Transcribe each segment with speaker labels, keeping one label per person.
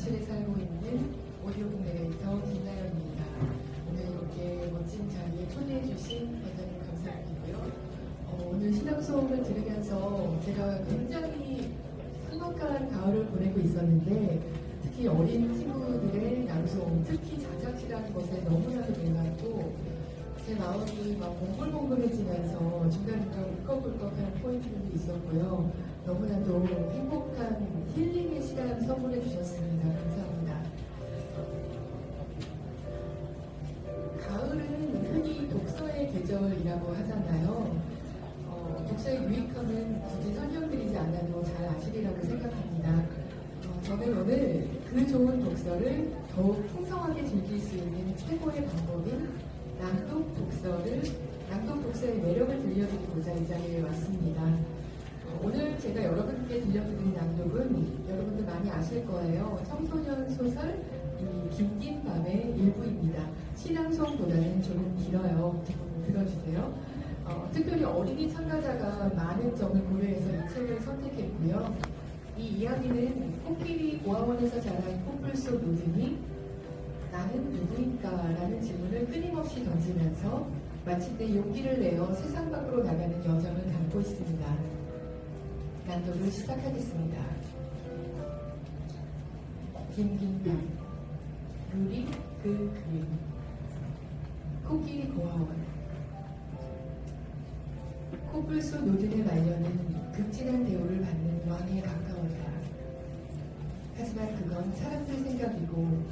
Speaker 1: 잠실에 살고 있는 오디오 공예레이터 김나연입니다. 오늘 이렇게 멋진 자리에 초대해 주신 대단히 감사드리고요. 오늘 신앙수업을 들으면서 제가 굉장히 행복한 가을을 보내고 있었는데 특히 어린 친구들의 낭송, 특히 자작시라는 것에 너무나도 놀랐고 제 마음이 막 몽글몽글해지면서 중간중간 울컥울컥한 포인트들도 있었고요. 너무나도 행복한 힐링의 시간 선물해 주셨습니다. 감사합니다. 가을은 흔히 독서의 계절이라고 하잖아요. 독서의 유익함은 굳이 설명드리지 않아도 잘 아시리라고 생각합니다. 저는 오늘 그 좋은 독서를 더욱 풍성하게 즐길 수 있는 최고의 방법인 낭독 독서의 매력을 들려드리고자 이 자리에 왔습니다. 오늘 제가 여러분께 들려드릴 낭독은 여러분들 많이 아실 거예요. 청소년 소설 긴긴 밤의 일부입니다. 신앙송보다는 조금 길어요. 들어주세요. 특별히 어린이 참가자가 많은 점을 고려해서 이 책을 선택했고요. 이 이야기는 코끼리 고아원에서 자란 코뿔소 노든이 나는 누구인가? 라는 질문을 끊임없이 던지면서 마칠 때 용기를 내어 세상 밖으로 나가는 여정을 담고 있습니다. 낭독을 시작하겠습니다. 긴긴 밤, 루리 그 그림, 코끼리 고아원. 코뿔소 노든의 말년은 극진한 대우를 받는 왕에 가까웠다. 하지만 그건 사람들 생각이고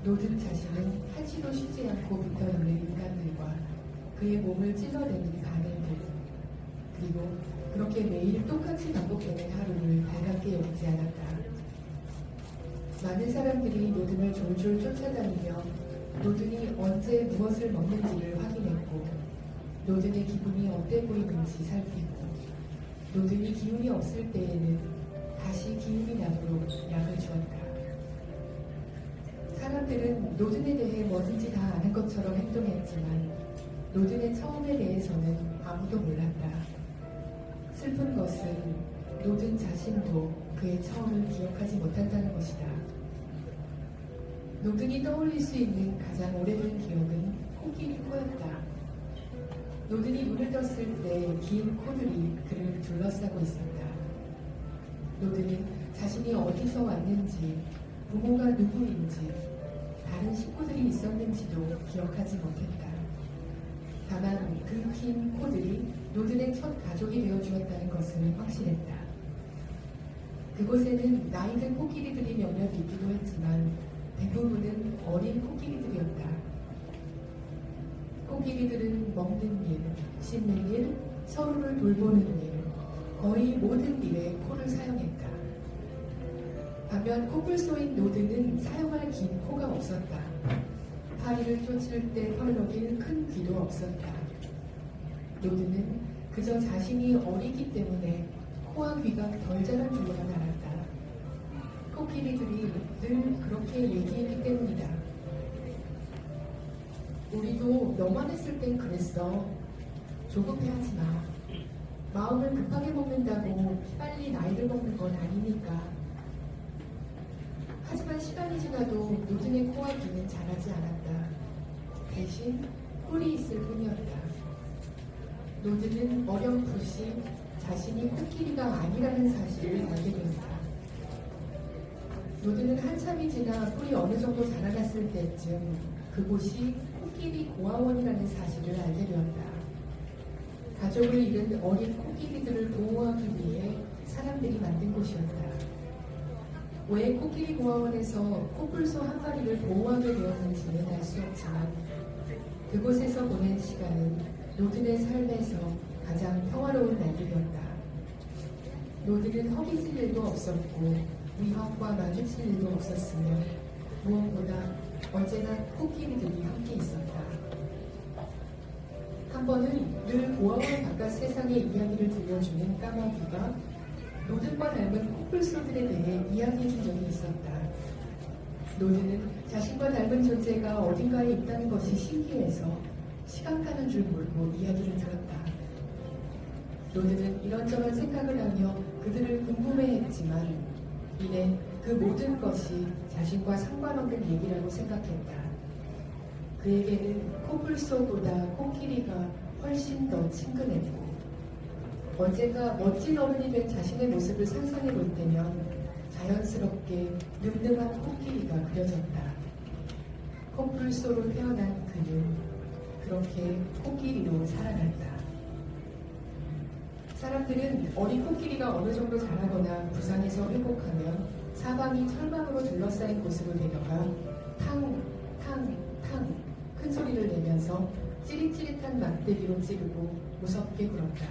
Speaker 1: 노든 자신은 한시도 쉬지 않고 붙어있는 인간들과 그의 몸을 찔러대는 바늘들, 그리고 그렇게 매일 똑같이 반복되는 하루를 달갑게 여기지 않았다. 많은 사람들이 노든을 졸졸 쫓아다니며 노든이 언제 무엇을 먹는지를 확인했고 노든의 기분이 어때 보이는지 살피고 노든이 기운이 없을 때에는 다시 기운이 나도록 약을 주었다. 사람들은 노든에 대해 뭐든지 다 아는 것처럼 행동했지만 노든의 처음에 대해서는 아무도 몰랐다. 슬픈 것은 노든 자신도 그의 처음을 기억하지 못한다는 것이다. 노든이 떠올릴 수 있는 가장 오래된 기억은 코끼리 코였다. 노든이 눈을 떴을 때 긴 코들이 그를 둘러싸고 있었다. 노든은 자신이 어디서 왔는지, 부모가 누구인지, 다른 식구들이 있었는지도 기억하지 못했다. 다만 그 긴 코들이 노든의 첫 가족이 되어주었다는 것은 확실했다. 그곳에는 나이든 코끼리들이 몇몇 있기도 했지만 대부분은 어린 코끼리들이었다. 코끼리들은 먹는 일, 씻는 일, 서로를 돌보는 일, 거의 모든 일에 코를 사용했다. 반면 코뿔소인 노든은 사용할 긴 코가 없었다. 파리를 쫓을 때 펄럭일 큰 귀도 없었다. 노든은 그저 자신이 어리기 때문에 코와 귀가 덜 자란 줄로만 알았다. 코끼리들이 늘 그렇게 얘기했기 때문이다. 우리도 너만 했을 땐 그랬어. 조급해하지 마. 마음을 급하게 먹는다고 빨리 나이를 먹는 건 아니니까. 하지만 시간이 지나도 노든의 코와 귀는 자라지 않았다. 대신 뿔이 있을 뿐이었다. 노든은 어렴풋이 자신이 코끼리가 아니라는 사실을 알게 된다. 노든은 한참이 지나 뿔이 어느 정도 자라났을 때쯤 그곳이 코끼리 고아원이라는 사실을 알게 되었다. 가족을 잃은 어린 코끼리들을 보호하기 위해 사람들이 만든 곳이었다. 왜 코끼리 고아원에서 코뿔소 한 마리를 보호하게 되었는지는 알 수 없지만 그곳에서 보낸 시간은 노든의 삶에서 가장 평화로운 날들이었다. 노든은 허기질 일도 없었고 위협과 마주칠 일도 없었으며 무엇보다 언제나 코끼리들이 함께 있었다. 한 번은 늘 고아원 바깥 세상의 이야기를 들려주는 까마귀가 노든과 닮은 코뿔소들에 대해 이야기해준 적이 있었다. 노든은 자신과 닮은 존재가 어딘가에 있다는 것이 신기해서 시간 가는 줄 모르고 이야기를 들었다. 노든은 이런저런 생각을 하며 그들을 궁금해했지만 이내 그 모든 것이 자신과 상관없는 얘기라고 생각했다. 그에게는 코뿔소보다 코끼리가 훨씬 더 친근했고 언젠가 멋진 어른이 된 자신의 모습을 상상해 볼 때면 자연스럽게 늠름한 코끼리가 그려졌다. 코뿔소로 태어난 그는 그렇게 코끼리로 살아갔다. 사람들은 어린 코끼리가 어느 정도 자라거나 부상에서 회복하면 사방이 철망으로 둘러싸인 곳으로 데려가 탕, 탕, 탕 큰 소리를 내면서 찌릿찌릿한 막대기로 찌르고 무섭게 굴었다.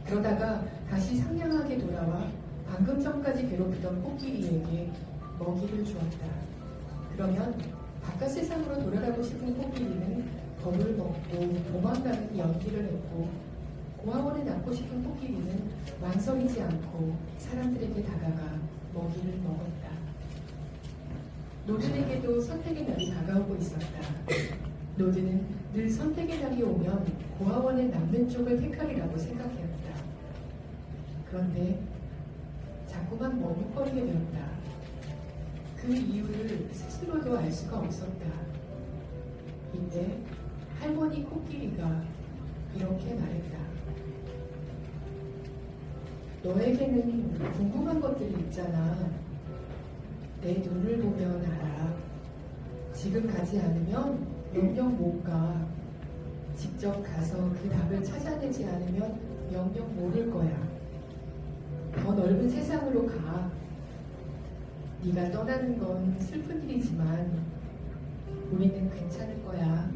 Speaker 1: 그러다가 다시 상냥하게 돌아와 방금 전까지 괴롭히던 코끼리에게 먹이를 주었다. 그러면 바깥 세상으로 돌아가고 싶은 코끼리는 겁을 먹고 도망가는 연기를 했고 고아원에 낳고 싶은 코끼리는 망설이지 않고 사람들에게 다가가 먹이를 먹었다. 노드에게도 선택의 날이 다가오고 있었다. 노드는 늘 선택의 날이 오면 고아원에 남는 쪽을 택하리라고 생각해왔다. 그런데 자꾸만 머뭇거리게 되었다. 그 이유를 스스로도 알 수가 없었다. 이때 할머니 코끼리가 이렇게 말했다. 너에게는 궁금한 것들이 있잖아. 내 눈을 보면 알아. 지금 가지 않으면 영영 못 가. 직접 가서 그 답을 찾아내지 않으면 영영 모를 거야. 더 넓은 세상으로 가. 네가 떠나는 건 슬픈 일이지만 우리는 괜찮을 거야.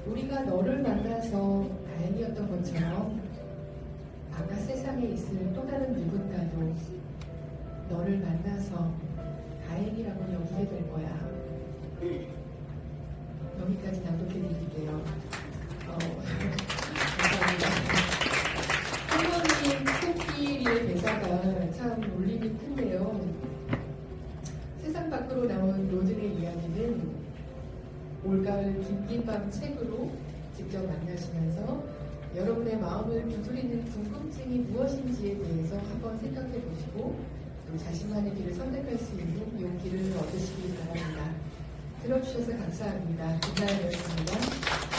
Speaker 1: 우리가 너를 만나서 다행이었던 것처럼 바깥 세상에 있을 또 다른 누군가도 너를 만나서 다행이라고 여기게 될 거야. 여기까지 낭독해 드릴게요. 감사합니다. 할머니 코끼리의 대사가 참 울림이 큰데요. 세상 밖으로 나온 로든의 이야기는 올가을 긴긴밤 책으로 직접 만나시면서 여러분의 마음을 두드리는 궁금증이 무엇인지에 대해서 한번 생각해 보시고 또 자신만의 길을 선택할 수 있는 용기를 얻으시기 바랍니다. 들어주셔서 감사합니다. 김나연이었습니다.